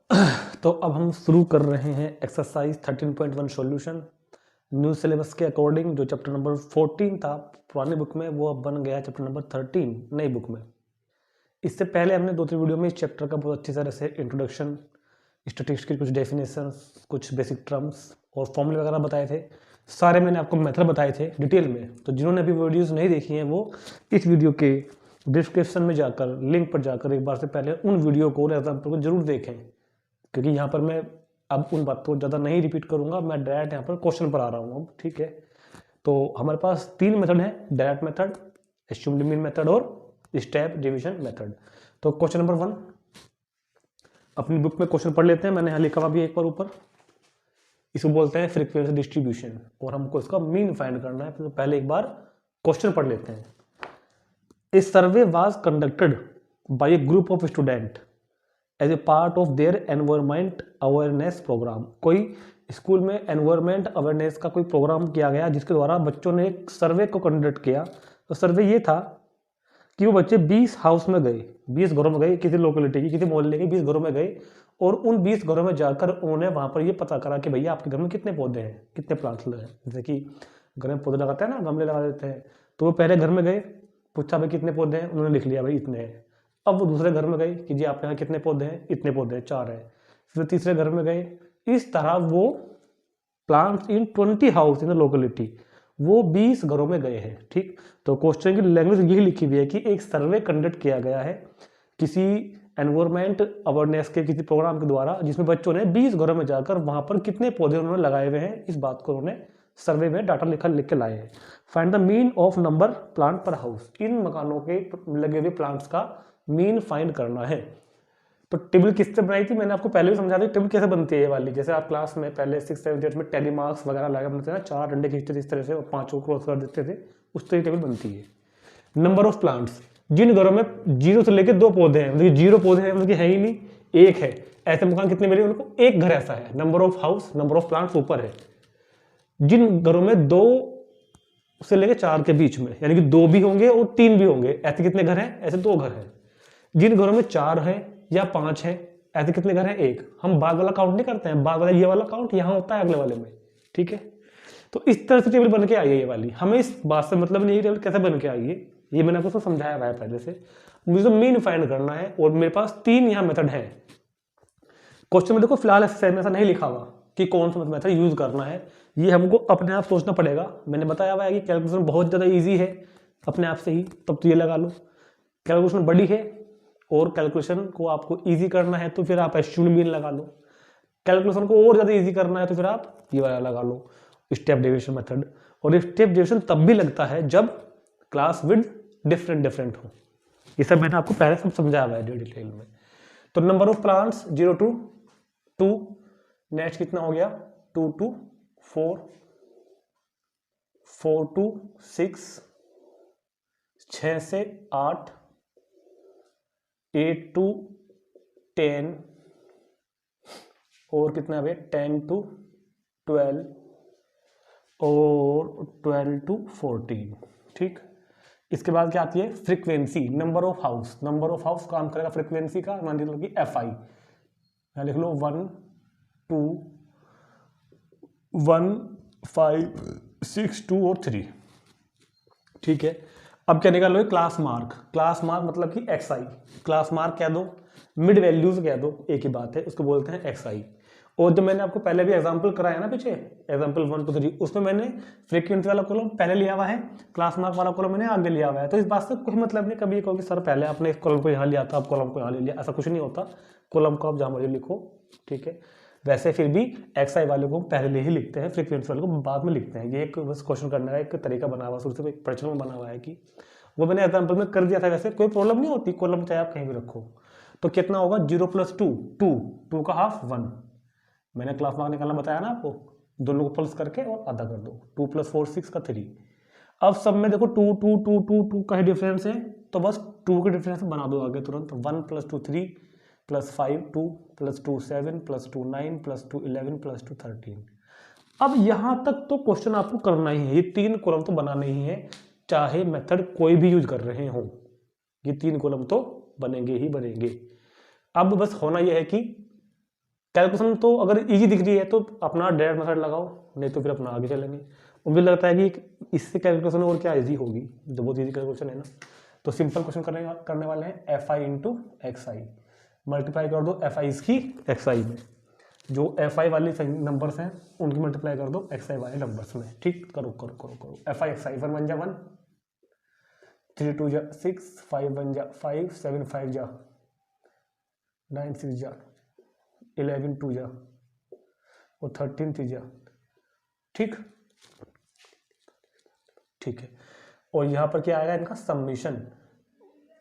तो अब हम शुरू कर रहे हैं एक्सरसाइज 13.1 सॉल्यूशन न्यू सिलेबस के अकॉर्डिंग। जो चैप्टर नंबर 14 था पुरानी बुक में, वो अब बन गया चैप्टर नंबर 13 नई बुक में। इससे पहले हमने 2-3 वीडियो में इस चैप्टर का बहुत अच्छी तरह से इंट्रोडक्शन, स्टैटिस्टिक्स की कुछ डेफिनेशंस, कुछ बेसिक टर्म्स और फॉर्मूले वगैरह बताए थे। सारे मैंने आपको मेथड बताए थे डिटेल में। तो जिन्होंने अभी वीडियोज़ नहीं देखी हैं वो इस वीडियो के डिस्क्रिप्शन में जाकर, लिंक पर जाकर एक बार से पहले उन वीडियो को और एग्जाम्पल को जरूर देखें, क्योंकि यहाँ पर मैं अब उन बातों को ज़्यादा नहीं रिपीट करूँगा। मैं डायरेक्ट यहाँ पर क्वेश्चन पर आ रहा हूँ अब, ठीक है। तो हमारे पास 3 मेथड हैं, डायरेक्ट मेथड, एस्यूम्ड मीन मेथड और स्टेप डिवीजन मेथड। तो क्वेश्चन नंबर 1 अपनी बुक में क्वेश्चन पढ़ लेते हैं। मैंने यहाँ लिखा हुआ भी एक बार ऊपर, इसको बोलते हैं फ्रीक्वेंसी डिस्ट्रीब्यूशन और हमको इसका मीन फाइंड करना है। तो पहले एक बार क्वेश्चन पढ़ लेते हैं। A survey was conducted by a group of student as a part of their environment awareness programme. कोई स्कूल में एनवायरमेंट अवेयरनेस का कोई प्रोग्राम किया गया जिसके द्वारा बच्चों ने एक सर्वे को कंडक्ट किया। तो सर्वे ये था कि वो बच्चे 20 हाउस में गए, 20 घरों में गए, किसी लोकेलिटी की, किसी मोहल्ले के 20 घरों में गए और उन 20 घरों में जाकर उन्होंने वहाँ पर ये पता करा कि भैया आपके घर में कितने पौधे हैं, कितने प्लांट्स लगे हैं। जैसे कि घर में पौधे लगाते हैं ना, गमले लगा देते हैं। तो वो पहले घर में गए, पूछा भाई कितने पौधे हैं, उन्होंने लिख लिया भाई इतने हैं। अब वो दूसरे घर में गए कि जी आपके यहाँ कितने पौधे हैं, इतने पौधे हैं, 4 हैं। फिर तीसरे घर में गए। इस तरह वो plants in 20 house in the locality, वो 20 घरों में गए हैं, ठीक। तो क्वेश्चन की लैंग्वेज यही लिखी हुई है कि एक सर्वे कंडक्ट किया गया है किसी एनवायरमेंट अवेयरनेस के किसी प्रोग्राम के द्वारा, जिसमें बच्चों ने 20 घरों में जाकर वहां पर कितने पौधे उन्होंने लगाए हुए हैं, इस बात को उन्होंने सर्वे में डाटा लिख के लाए हैं। Find the mean of number plant पर हाउस, इन मकानों के लगे हुए प्लांट्स का मीन फाइंड करना है। तो टेबल किससे बनाई थी, मैंने आपको पहले भी समझा दी टेबल कैसे बनती है ये वाली। जैसे आप क्लास में पहले 6, 7, 8 में टेली मार्क्स वगैरह लगा बनते हैं ना, 4 डंडे खींचते थे इस तरह से और 5 को क्रॉस कर देते थे, उस तरह टेबल बनती है। नंबर ऑफ प्लांट्स, जिन घरों में 0 से लेकर 2 पौधे हैं, मतलब 0 पौधे हैं, मतलब है ही नहीं, 1 है, ऐसे मकान कितने मिले उनको, 1 घर ऐसा है। Number of house, number of plants ऊपर है। जिन घरों में 2 से लेकर 4 के बीच में, यानी कि 2 भी होंगे और 3 भी होंगे, ऐसे कितने घर हैं, ऐसे 2 घर हैं। जिन घरों में 4 है या 5 है, ऐसे कितने घर हैं, 1। हम बाद वाला काउंट नहीं करते हैं, बाद वाला ये वाला काउंट यहाँ होता है अगले वाले में, ठीक है। तो इस तरह से टेबल बन के आई है ये वाली। हमें इस बात से मतलब नहीं, टेबल कैसे बन के आई है ये मैंने आपको समझाया हुआ है पहले से। मुझे मीन फाइंड करना है और मेरे पास 3 यहाँ मेथड है। क्वेश्चन में देखो फिलहाल ऐसा नहीं लिखा हुआ कि कौन सा मेथड यूज करना है, ये हमको अपने आप सोचना पड़ेगा। मैंने बताया हुआ है कि कैलकुलेशन बहुत ज़्यादा ईजी है अपने आप से ही, तब तो ये लगा लो। कैलकुलेशन बड़ी है और कैलकुलेशन को आपको इजी करना है तो फिर आप एस्यूम्ड मीन लगा लो। कैलकुलेशन को और ज़्यादा इजी करना है तो फिर आप ये वाला लगा लो, स्टेप डेविएशन मेथड। और स्टेप डेविएशन तब भी लगता है जब क्लास विद डिफरेंट हो। ये सब मैंने आपको पहले सब समझाया हुआ है डिटेल में। तो number of plants 0 to 2, next कितना हो गया 2 to 4, 4 to 6, 6 से 8, 8 to 10 और कितना है 10 to 12 और 12 to 14, ठीक। इसके बाद क्या आती है frequency, number of house. Number of house काम करेगा फ्रीक्वेंसी का, मान लीजिए FI, यहाँ लिख लो 1, 2, 1, 5, 6, 2 और 3, ठीक है। अब क्या निकालो क्लास मार्क। क्लास मार्क मतलब कि XI, क्लास मार्क कह दो, मिड वैल्यूज कह दो, एक ही बात है, उसको बोलते हैं XI। और जब मैंने आपको पहले भी एग्जांपल कराया ना पीछे, एग्जांपल 1 to 3, उसमें मैंने फ्रीक्वेंसी वाला कॉलम पहले लिया हुआ है, क्लास मार्क वाला कॉलम मैंने आगे लिया हुआ है। तो इस बात से कोई मतलब नहीं कभी कहोगे सर पहले आपने इस कॉलम को यहाँ लिया था, आप कॉलम को यहाँ ले लिया, ऐसा कुछ नहीं होता। कॉलम को आप जहाँ मर्जी लिखो, ठीक है। वैसे फिर भी XI वाले को पहले ही लिखते हैं, फ्रीक्वेंसी वाले को बाद में लिखते हैं। ये एक बस क्वेश्चन करने का एक तरीका बना हुआ, शुरू से एक प्रचलन में बना हुआ है कि वो मैंने एग्जाम्पल में कर दिया था। वैसे कोई प्रॉब्लम नहीं होती, कॉलम चाहे आप कहीं भी रखो। तो कितना होगा 0 + 2, 2 का हाफ 1। मैंने क्लास मार्क निकालना बताया ना आपको, दोनों को प्लस करके और आधा कर दो, 2 + 4 6 का 3। अब सब में देखो 2 2 2 2 2 का ही डिफरेंस है, तो बस 2 के डिफरेंस बना दो आगे तुरंत। 1 + 2 3 + 5 2 + 2 7 + 2 9 + 2 11 + 2 13। अब यहां तक तो क्वेश्चन आपको करना ही है, ये 3 कॉलम तो बनाने ही है, चाहे मेथड कोई भी यूज कर रहे हो, ये 3 कॉलम तो बनेंगे ही बनेंगे। अब बस होना यह है कि कैलकुलेशन तो अगर इजी दिख रही है तो अपना डायरेक्ट मेथड लगाओ, नहीं तो फिर अपना आगे चलेंगे। मुझे लगता है कि इससे कैलकुलेशन और क्या इजी होगी, जो बहुत इजी कैलकुलेशन है ना। तो सिंपल क्वेश्चन करने वाले हैं, F I into x I, multiply कर दो एफ आई की एक्स आई में, जो एफ आई वाले नंबर्स हैं उनकी मल्टीप्लाई कर दो एक्स आई वाले नंबर्स में। ठीक, करो करो करो करो। एफ आई एक्स आई, 1 1 जा 1, 3 2 जा 6, 5 1 जा 5, 7 5 जा 9 6 जा 11 2 जा और 13 3 जा। ठीक ठीक है। और यहाँ पर क्या आएगा इनका समीशन,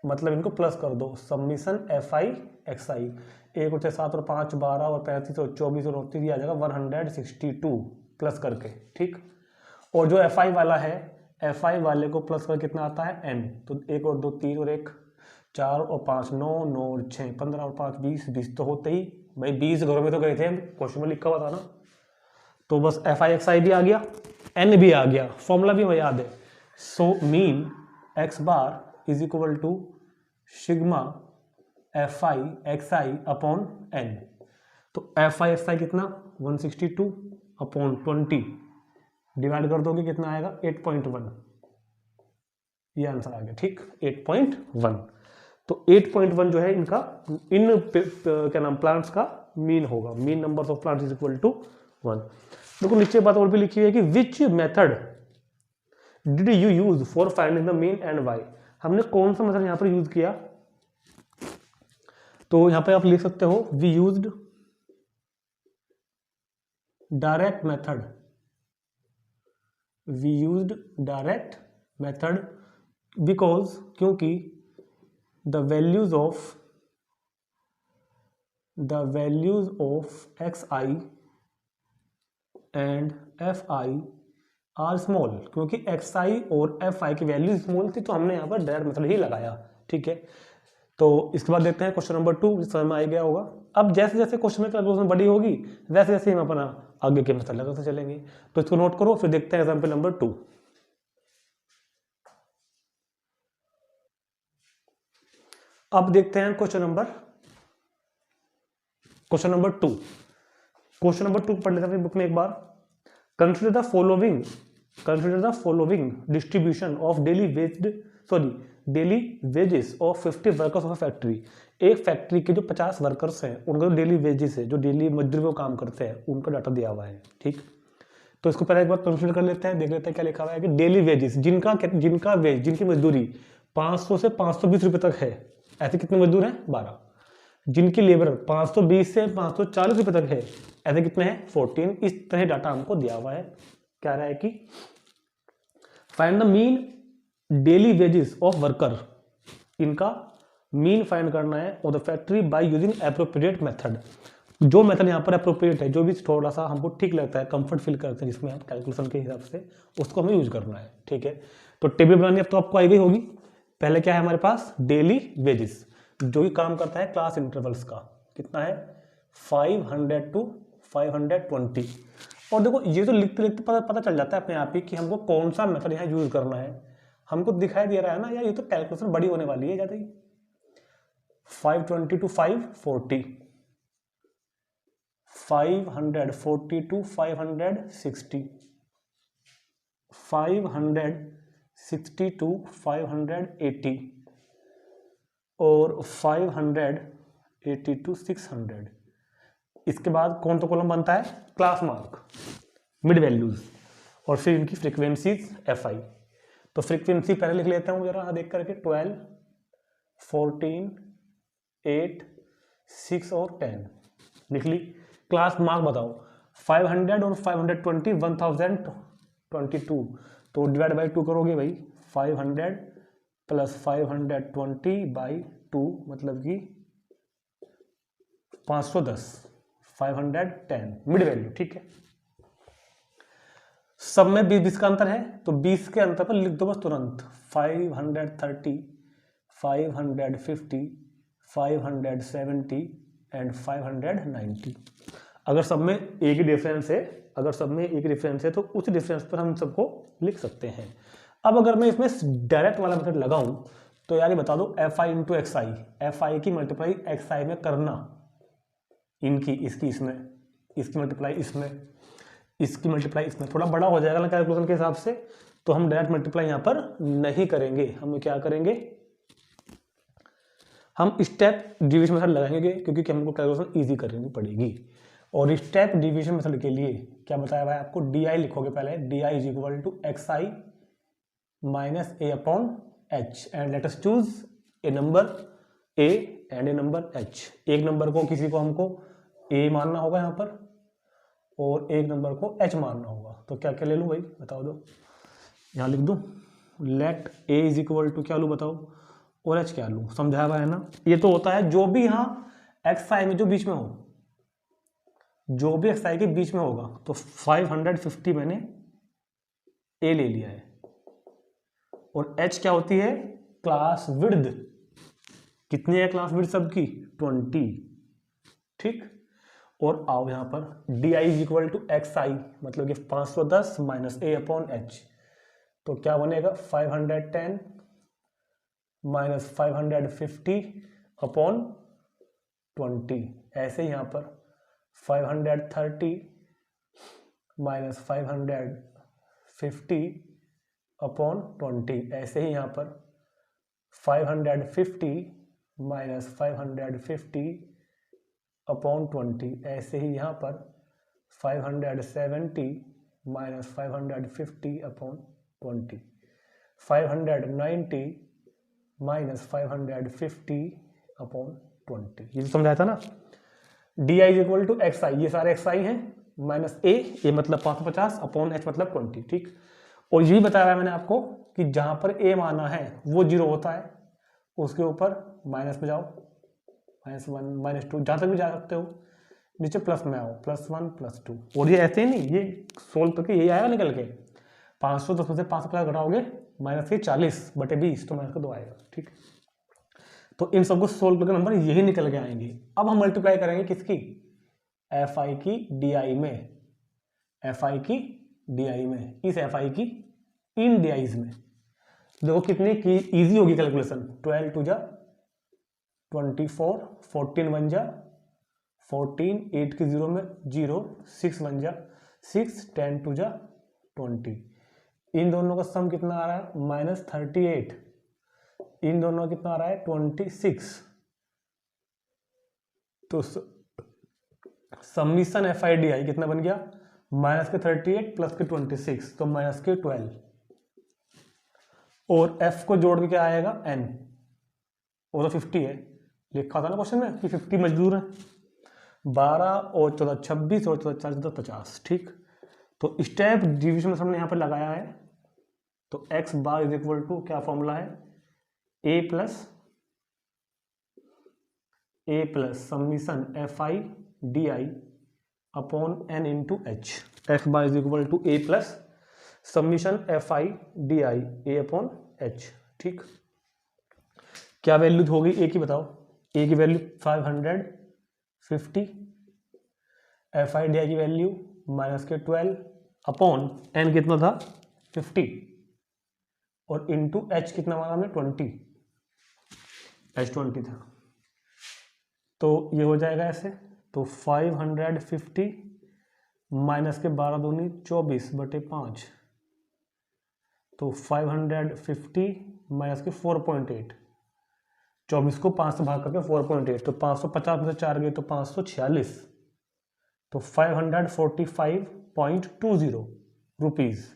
मतलब इनको प्लस कर दो, समीशन एफ आई एक्स आई, 1 और 7 और 5 12 और 35 और 24 और 29 ये आ जाएगा 162 प्लस करके। ठीक, और जो एफ आई वाला है, एफ आई वाले को प्लस करके कितना आता है एन, तो 1 और 2 3 और 1 4 और 5 9 9 और 6 15 और 5 20 20 तो होते ही भाई, 20 घरों में तो गए थे, क्वेश्चन में लिखा हुआ था ना। तो बस एफ आई एक्स आई भी आ गया, एन भी आ गया, फॉर्मूला भी हमें याद है। So mean X bar is equal to sigma F I X I upon N. तो एफ आई एक्स आई कितना 162 अपॉन 20 डिवाइड कर दोगे कितना आएगा 8.1, ये आंसर आ गया। ठीक, 8.1। तो 8.1 जो है इनका इन क्या नाम प्लांट्स का मीन होगा, mean number of plants is equal to 1। देखो नीचे बात और भी लिखी है कि which method did you use for finding the mean and why, हमने कौन सा मेथड यहां पर यूज किया। तो यहां पे आप लिख सकते हो we used direct method, we used direct method because, क्योंकि the values of x i and f i are small, क्योंकि एक्स आई और एफ आई की वैल्यू स्मॉल थी तो हमने यहाँ पर डायरेक्ट मेथड ही लगाया। ठीक है, तो इसके बाद देखते हैं क्वेश्चन नंबर 2, समझ में आ गया होगा। अब जैसे जैसे क्वेश्चन में कैलकुलेशन बड़ी होगी वैसे जैसे हम अपना आगे के मेथड लगाते चलेंगे। तो इसको नोट करो, फिर देखते हैं एग्जाम्पल नंबर 2। अब देखते हैं क्वेश्चन नंबर 2। क्वेश्चन नंबर 2 पढ़ लेते हैं बुक में एक बार। Consider the following distribution of daily wages of 50 workers of a factory. एक फैक्ट्री के जो 50 वर्कर्स हैं उनका जो डेली वेजेस है, जो डेली मजदूरी वो काम करते हैं, उनका डाटा दिया हुआ है। ठीक, तो इसको पहले एक बार कंसिडर कर लेते हैं, देख लेते हैं क्या लिखा हुआ है कि डेली वेजेस, जिनकी मजदूरी 500 से 520 रुपए तक है, ऐसे कितने मजदूर हैं 12। जिनकी लेबर 520 से 540 रुपए तक है, ऐसे कितने हैं 14। इस तरह डाटा हमको दिया हुआ है। क्या रहा है कि find the mean daily wages of worker, इनका मीन फाइंड करना है और the factory by using appropriate method. जो मेथड यहाँ पर अप्रोप्रिएट है, जो भी थोड़ा सा हमको ठीक लगता है, कंफर्ट फील करते हैं जिसमें हम कैलकुलेशन के हिसाब से, उसको हमें यूज करना है। ठीक है, तो टेबल बनानी अब तो आपको आई गई होगी। पहले क्या है हमारे पास डेली वेजेस, जो ही काम करता है क्लास इंटरवल्स का, कितना है 500 to 520। और देखो ये तो लिखते लिखते पता चल जाता है अपने आप ही कि हमको कौन सा मेथड यहाँ यूज करना है। हमको दिखाई दे रहा है ना यार, ये तो कैलकुलेशन बड़ी होने वाली है ज्यादा ही। 520 to 540, 540 to 560, 560 to 580 और 580 to 600। इसके बाद कौन सा कॉलम बनता है क्लास मार्क, मिड वैल्यूज, और फिर इनकी फ्रीक्वेंसीज एफ आई। तो फ्रीक्वेंसी पहले लिख लेता हूँ जरा देख करके, 12 14 8 6 और 10 लिख ली। क्लास मार्क बताओ 500 और 520 1022, तो डिवाइड बाई 2 करोगे भाई, 500 प्लस 520 बाई 2 मतलब कि 510, 510 मिड वैल्यू। ठीक है, सब में 20 का अंतर है, तो 20 के अंतर पर लिख दो बस तुरंत 530, 550, 570 एंड 590। अगर सब में एक ही डिफरेंस है, तो उस डिफरेंस पर हम सबको लिख सकते हैं। अब अगर मैं इसमें डायरेक्ट वाला मेथड लगाऊं तो यार ये बता दो F I into x I, F I की मल्टीप्लाई एक्स आई में करना, इनकी, इसकी इसमें, इसकी मल्टीप्लाई इसमें, इसकी मल्टीप्लाई इसमें, थोड़ा बड़ा हो जाएगा ना कैलकुलेशन के हिसाब से, तो हम डायरेक्ट मल्टीप्लाई यहाँ पर नहीं करेंगे। हम क्या करेंगे, हम स्टेप डिवीजन मेथड लगाएंगे क्योंकि हमको कैलकुलेशन इजी करनी पड़ेगी। और स्टेप डिवीजन मेथड के लिए क्या बताया हुआ है आपको, डी लिखोगे पहले, D I is equal to x I minus A upon H and let us choose a number A and a number H. एक नंबर को किसी को हमको ए मानना होगा यहाँ पर और एक नंबर को एच मानना होगा। तो क्या क्या ले लूँ भाई, बताओ दो, यहाँ लिख दूँ, let A is equal to क्या लूँ बताओ, और एच क्या लूँ, समझाया हुआ है ना। ये तो होता है जो भी यहाँ एक्स आई में जो बीच में हो, जो भी एक्स आई के बीच में होगा, तो 550 मैंने ए ले लिया है। और एच क्या होती है, क्लास विड्थ, कितनी है क्लास विड्थ सबकी, 20, ठीक। और आओ यहाँ पर d I is equal to x i, मतलब कि 510 माइनस ए अपॉन एच, तो क्या बनेगा 510 माइनस 550 अपॉन 20। ऐसे ही यहाँ पर 530 माइनस 550 अपॉन 20। ऐसे ही यहाँ पर 550 माइनस 550 अपॉन 20। ऐसे ही यहाँ पर 570 माइनस 550 अपॉन 20। 590 minus 550 upon 20। ये समझाया था ना। D I is equal to x i, ये सारे एक्स आई हैं, माइनस ए, ये मतलब 550 अपॉन एच मतलब 20, ठीक। और यही बताया मैंने आपको कि जहां पर ए माना है वो 0 होता है, उसके ऊपर माइनस में जाओ, -1 -2 जहां तक भी जा सकते हो, नीचे प्लस में आओ, +1 +2। और ये ऐसे ही नहीं, ये सोल्व करके यही आएगा निकल के, 510 में से 550 घटाओगे -40/20, तो -2 आएगा, ठीक। तो इन सबको सोल्व करके नंबर यही निकल के आएंगे। अब हम मल्टीप्लाई करेंगे किसकी, एफ आई की डी आई में, एफ आई की डी आई में, इस एफ आई की इन डी आईज में। देखो कितनी की इजी होगी कैलकुलेशन, 12 2 जा 24, 14 1 जा 14, 8 के 0 में 0, 6 1 जा 6, 10 2 जा 20। इन दोनों का सम कितना आ रहा है, -38। इन दोनों कितना आ रहा है, 26। तो समीशन एफ आई डी आई कितना बन गया, -38 + 26, तो -12। और f को जोड़ के क्या आएगा, n, वो तो 50 है, लिखा था ना क्वेश्चन में कि 50 मजदूर है। 12 और 14 26 और 14 40 50, ठीक। तो स्टेप डिवीजन में हमने यहाँ पर लगाया है, तो x bar is equal to क्या फॉर्मूला है, a plus summation F I D I upon n into H. X bar is equal to a plus summation F I D I A upon H, ठीक। क्या value होगी a की, बताओ, a की value 550, F I D I की value -12 upon n कितना था 50 और इंटू एच कितना माना हमने 20, एच 20 था। तो ये हो जाएगा ऐसे, तो 550 माइनस के 12 दूनी 24/5, तो 550 माइनस के 4.8, 24 को 5 से भाग करके 4.8, तो 550 में से 4 गए तो 546, तो 545.20 रुपीज़,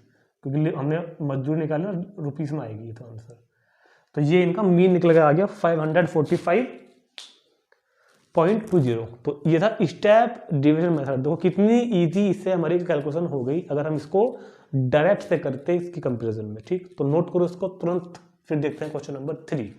क्योंकि हमने मजदूरी निकालना रुपीज़ में आएगी तो आंसर। तो ये इनका मीन निकल कर आ गया 545.20। तो ये था स्टेप डिवीजन मेथड। देखो कितनी इजी इससे हमारी कैलकुलेशन हो गई अगर हम इसको डायरेक्ट से करते हैं इसकी कंपैरिजन में, ठीक। तो नोट करो इसको तुरंत, फिर देखते हैं क्वेश्चन नंबर 3।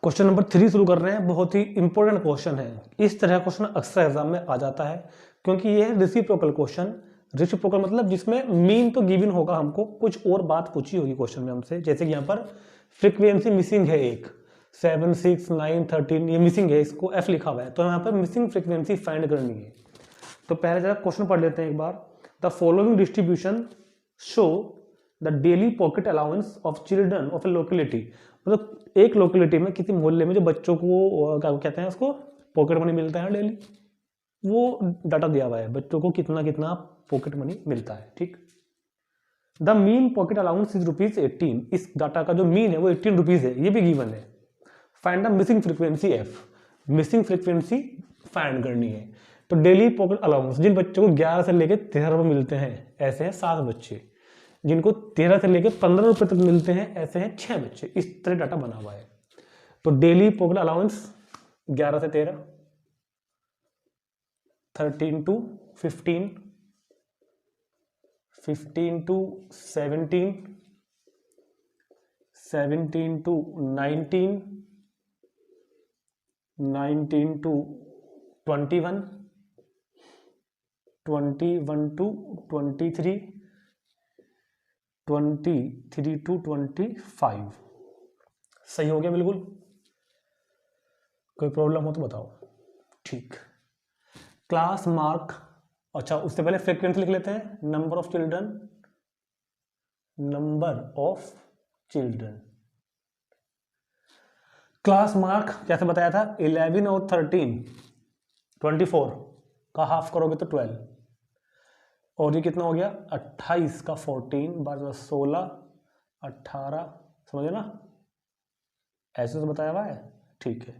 क्वेश्चन नंबर 3 शुरू कर रहे हैं। बहुत ही इंपॉर्टेंट क्वेश्चन है, इस तरह क्वेश्चन अक्सर एग्जाम में आ जाता है क्योंकि ये है रेसिप्रोकल क्वेश्चन। रेसिप्रोकल मतलब जिसमें मीन तो गिवन होगा, हमको कुछ और बात पूछी होगी क्वेश्चन में हमसे, जैसे कि यहाँ पर फ्रीक्वेंसी मिसिंग है एक 7 6 9 13, ये मिसिंग है, इसको एफ लिखा हुआ है, तो यहाँ पर मिसिंग फ्रीक्वेंसी फाइंड करनी है। तो पहले जरा क्वेश्चन पढ़ लेते हैं एक बार। The following distribution show the daily pocket allowance of children of a locality, मतलब एक लोकेलिटी में किसी मोहल्ले में जो बच्चों को क्या कहते हैं उसको पॉकेट मनी मिलता है डेली, वो डाटा दिया हुआ है बच्चों को कितना कितना पॉकेट मनी मिलता है। ठीक, the mean pocket allowance is ₹18, इस डाटा का जो मीन है वो 18 रुपीज है, ये भी गिवन है। Find the missing frequency F, missing frequency find करनी है। तो डेली पॉकेट अलाउंस, जिन बच्चों को 11 से लेकर 13 रुपये मिलते हैं ऐसे हैं 7 बच्चे, जिनको 13 से लेकर 15 रुपये तक मिलते हैं ऐसे हैं 6 बच्चे। इस तरह डाटा बना हुआ है। तो डेली पॉकेट अलाउंस 11 से 13, 13 to 15, 15 to 17, 17 to 19, 19 to 21, 21 to 23, 23 to 25। सही हो गया बिल्कुल? कोई प्रॉब्लम हो तो बताओ। ठीक, क्लास मार्क, अच्छा उससे पहले फ्रीक्वेंसी लिख लेते हैं। Number of children, number of children, class mark कैसे बताया था, 11 और 13, 24 का हाफ करोगे तो 12, और ये कितना हो गया 28 का 14, 12 16, 18, समझे ना, ऐसे तो बताया हुआ है। ठीक है,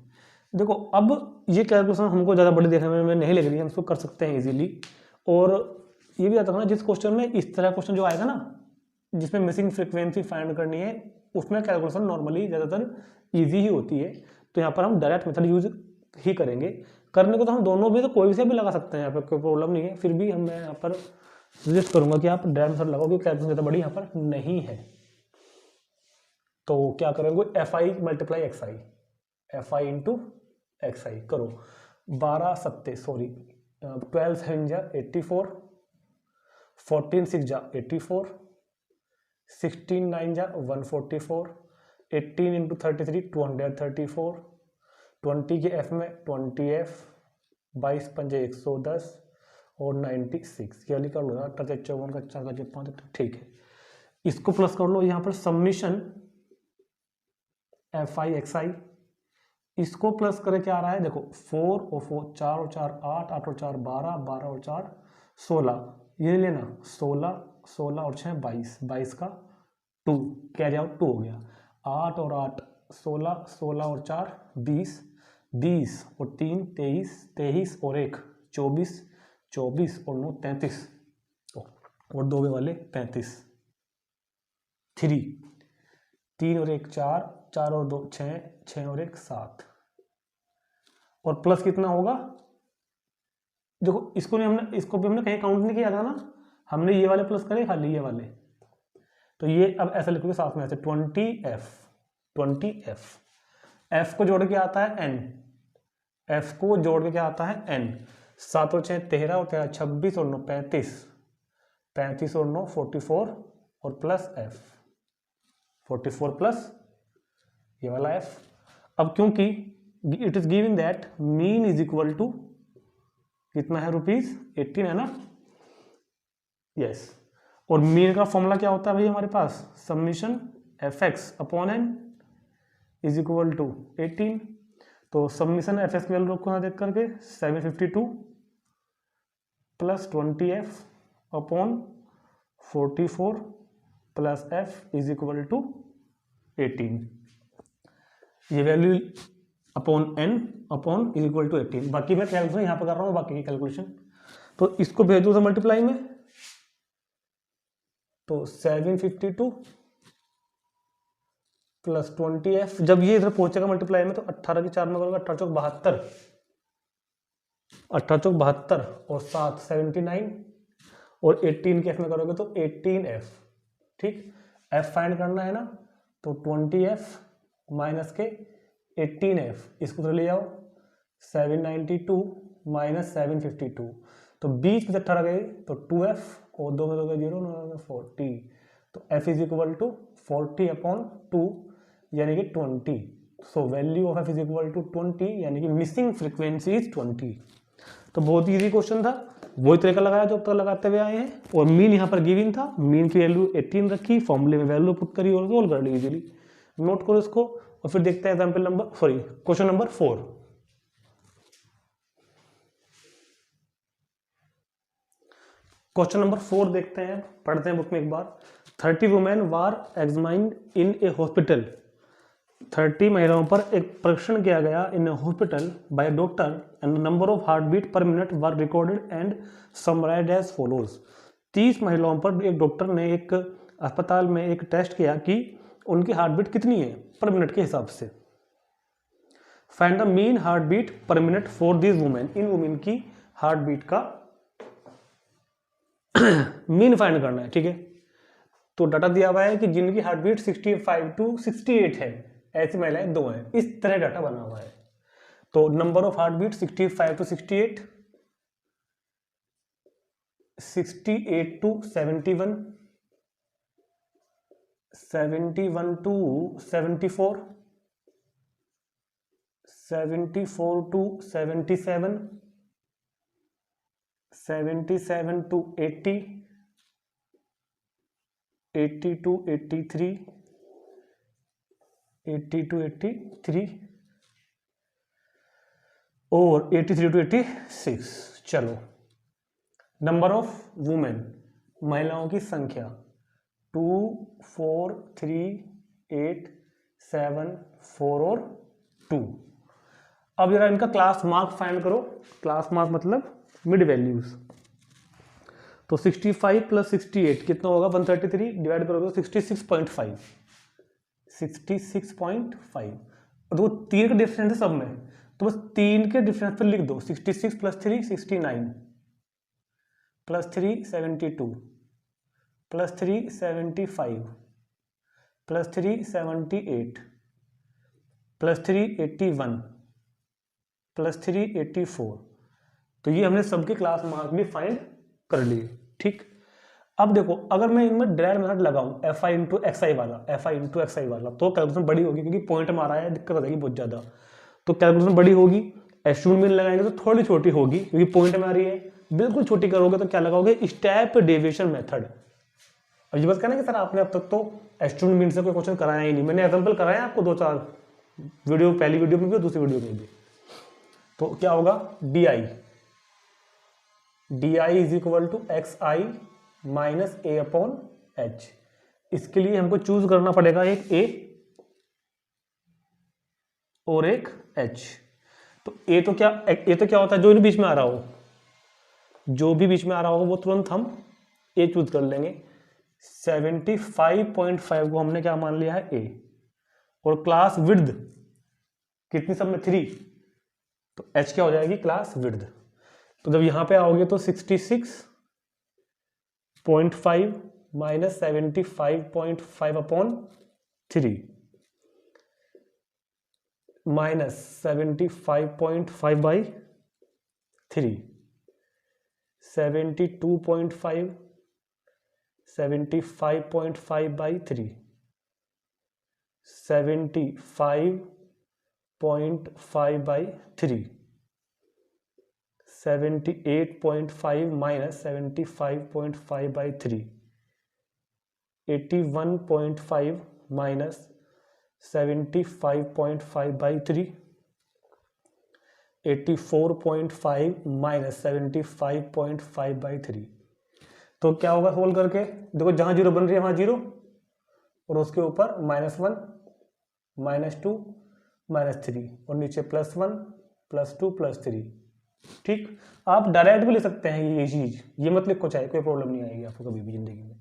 देखो अब ये कैलकुलेशन हमको ज़्यादा बड़ी देखने में नहीं लग रही है, हम इसको कर सकते हैं इजीली। और ये भी याद रखना, जिस क्वेश्चन में इस तरह क्वेश्चन जो आएगा ना, जिसमें मिसिंग फ्रीक्वेंसी फाइंड करनी है, उसमें कैलकुलेशन नॉर्मली ज़्यादातर इजी ही होती है। तो यहाँ पर हम डायरेक्ट मेथड यूज ही करेंगे। करने को तो हम दोनों भी, तो कोई से भी लगा सकते हैं, यहाँ पर कोई प्रॉब्लम नहीं है। फिर भी हम मैं यहाँ पर सजेस्ट करूँगा कि आप डायरेक्ट मेथड लगाओ, क्योंकि कैलकुलेशन ज़्यादा बड़ी यहाँ पर नहीं है। तो क्या करेंगे, FI multiply XI, FI into XI करो। 12 7 84, 14 6 84, 16 9 144, 18 इंटू 33 234, 20 के F में 20F, 22 पंजे 110 और 96, ये वाली कर लो ना, 54 का 4 का 5। ठीक है, इसको प्लस कर लो। यहाँ पर सबमिशन FI XI, इसको प्लस करे क्या आ रहा है, देखो 4 और 4 4 और 4 8, 8 और 4 12, 12 और 4 16, ये लेना 16, 16 और 6 22, 22 का 2, कैरी आउट 2 हो गया। 8 और 8 16, 16 और 4 20, 20 और 3 23, 23 और 1 24, 24 और 9 33, और 2 वाले 35, 3 3 और 1 4, 4 और 2 6, 6 और 1 7, और प्लस कितना होगा, देखो इसको नहीं, हमने इसको भी हमने कहीं काउंट नहीं किया था ना, हमने ये वाले प्लस करे खाली ये वाले। तो ये अब ऐसा लिखोगे साथ में ऐसे 20F, 20F, F को जोड़ के आता है N, F को जोड़ के क्या आता है N, 7 और 6 13 और 13 26 और 9 35, 35 और 9 44 और प्लस F 44 प्लस ये वाला F। अब क्योंकि it is given that mean is equal to कितना है, ₹18 है ना, यस। और मीन का फॉर्मूला क्या होता है भाई हमारे पास, summation fx upon n is equal to 18। तो सबमिशन fx की वैल्यू रखो ना देख करके 752 plus 20f upon 44 plus f is equal to 18, ये value upon n upon is equal to 18। बाकी मैं कैलकुलेशन यहाँ पर कर रहा हूँ, बाकी की कैलकुलेशन। तो इसको भेज दो मल्टीप्लाई में, तो 752 प्लस 20f, जब ये इधर पहुंचेगा मल्टीप्लाई में तो 18 की 4 में करोगे 18 चौक 72, 18 चौक 72 और 7 79 और 18 के f में करोगे तो 18f। ठीक, f फाइंड करना है ना, तो 20f माइनस के 18f, इसको तो ले जाओ 792 माइनस 752, तो बीच में 18 गए तो 2f और 2 में 2 0 9 40, तो f is equal to 40 upon 2 यानी कि 20। So value of f is equal to 20, यानी कि मिसिंग फ्रीक्वेंसी इज 20। तो बहुत इजी क्वेश्चन था, वही तरीका लगाया जो अब तक लगाते हुए आए हैं, और मीन यहाँ पर गिवन था, मीन की वैल्यू 18 रखी, फॉर्मूले में वैल्यू पुट करी और सोल्व कर ली इजीली। नोट करो इसको, और फिर देखते हैं example number question number 4। Question number 4 देखते हैं, पढ़ते हैं बुक में एक बार। 30 women were examined in a hospital. 30 महिलाओं पर एक परीक्षण किया गया in hospital by doctor and number of heart beat per minute were recorded and summarized as follows. 30 महिलाओं पर एक डॉक्टर ने एक अस्पताल में एक टेस्ट किया कि उनकी हार्ट बीट कितनी है पर मिनट के हिसाब से। Find the mean heart beat per minute for this women. इन वुमेन की हार्ट बीट का मीन फाइंड करना है, ठीक है। तो डाटा दिया हुआ है कि जिनकी हार्ट बीट 65 टू 68 है, ऐसी महिलाएं 2 हैं। इस तरह डाटा बना हुआ है। तो number of heart beat 65 to 68, 68 to 71, 71 to 74, 74 to 77, 77 to 80, 80 to 83, 80 to 83 और 83 टू 86। चलो, नंबर ऑफ वुमेन, महिलाओं की संख्या 2, 4, 3, 8, 7, 4 और 2। अब जरा इनका क्लास मार्क फाइंड करो। क्लास मार्क मतलब मिड वैल्यूज। तो 65 प्लस 68 कितना होगा? 133, डिवाइड करोगे तो 66.5, 66.5। तो 3 का डिफरेंस है सब में, तो बस 3 के डिफरेंस पर लिख दो। 66 plus 3 69, plus 3 72, plus 3 75, plus 3 78, plus 3 81, plus 3 84। तो ये हमने सबके क्लास मार्क भी फाइंड कर लिए, ठीक। अब देखो, अगर मैं इनमें डायरेक्ट मेथड लगाऊं FI इंटू XI वाला, FI इंटू XI वाला, तो कैलकुलेशन बड़ी होगी, क्योंकि पॉइंट में आ रहा है, दिक्कत हो जाएगी बहुत ज्यादा। तो कैलकुलेशन बड़ी होगी। एस्टिमेट मीन लगाएंगे तो थोड़ी छोटी होगी, क्योंकि पॉइंट में आ रही है। बिल्कुल छोटी करोगे तो क्या लगाओगे? Step deviation method. अब ये बस कहना कि सर आपने अब तक तो एस्टिमेट मीन से कोई क्वेश्चन कराया ही नहीं। मैंने एग्जाम्पल कराया आपको 2-4 वीडियो, पहली वीडियो में भी और दूसरी वीडियो में भी। तो क्या होगा? DI is equal to XI minus A upon H। इसके लिए हमको चूज करना पड़ेगा एक A और एक H। तो A तो क्या होता है? जो इन बीच में आ रहा हो, जो भी बीच में आ रहा होगा वो तुरंत हम A चूज कर लेंगे। 75.5 को हमने क्या मान लिया है? A। और क्लास विड्थ कितनी सब में? 3। तो H क्या हो जाएगी? Class width. तो जब यहां पे आओगे तो 66.5 minus 75.5 upon 3 minus 75.5 by 3, 72.5, 75.5 by 3, 75.5 by 3, 78.5 minus 75.5 by 3, 81.5 minus 75.5 by 3, 84.5 minus 75.5 by 3। तो क्या होगा सोल्व करके? देखो, जहां जीरो बन रही है वहां जीरो, और उसके ऊपर -1, -2, -3, और नीचे +1, +2, +3। ठीक। आप डायरेक्ट भी ले सकते हैं ये चीज, ये मत लिखो चाहे, कोई प्रॉब्लम नहीं आएगी आपको कभी भी जिंदगी में।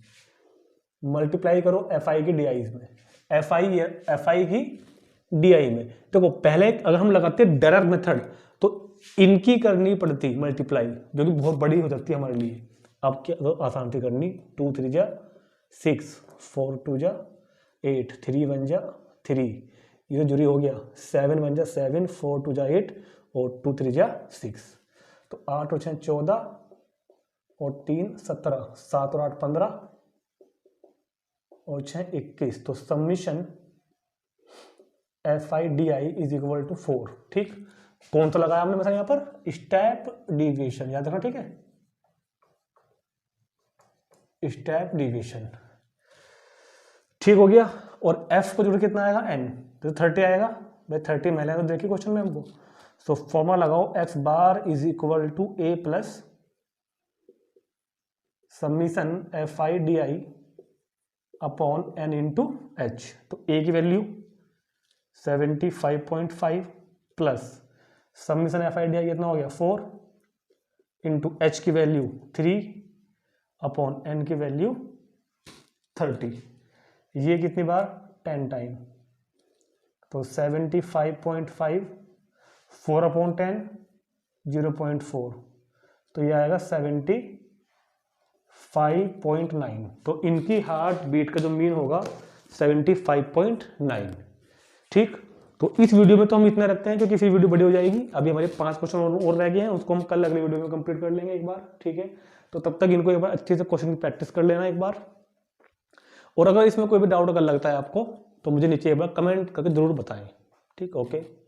मल्टीप्लाई करो FI की DI में, FI की DI में। देखो, पहले अगर हम लगाते डायरेक्ट मेथड तो इनकी करनी पड़ती मल्टीप्लाई, जो कि बहुत बड़ी हो सकती है हमारे लिए। अब क्या तो आसान थी करनी। 2 3 जा 6, 4 2 जा 8, 3 1 जा 3, ये जुड़ी हो गया। 7 1 जा 7, 4 2 जा 8 और 2 3 जा 6। तो 8 और 6 14 और 3 17, 7 और 8 15 और 6 21। तो summation FI DI is equal to 4। ठीक। कौन सा लगाया हमने मतलब यहाँ पर? स्टेप डिविएशन, याद रखना, ठीक है। Step division. ठीक हो गया। और f को जोड़ कितना आएगा n, तो 30 आएगा भाई। 30 मैंने तो देखिए क्वेश्चन में हमको। सो फॉर्मूला लगाओ x bar is equal to a plus summation fi di upon n into h. तो a की value 75.5 plus summation fi di कितना हो गया 4 इंटू एच की वैल्यू 3 अपॉन n की वैल्यू 30। ये कितनी बार 10 टाइम। तो 75.5 4 अपॉन 10 0.4, तो ये आएगा 75.9। तो इनकी हार्ट बीट का जो मीन होगा 75.9। ठीक, तो इस वीडियो में तो हम इतना रखते हैं क्योंकि फिर वीडियो बड़ी हो जाएगी। अभी हमारे 5 क्वेश्चन और रह गए हैं, उसको हम कल अगले वीडियो में कंप्लीट कर लेंगे एक बार। ठीक है, तो तब तक इनको एक बार अच्छे से क्वेश्चन की प्रैक्टिस कर लेना एक बार। और अगर इसमें कोई भी डाउट अगर लगता है आपको तो मुझे नीचे एक बार कमेंट करके जरूर बताएं। ठीक, ओके।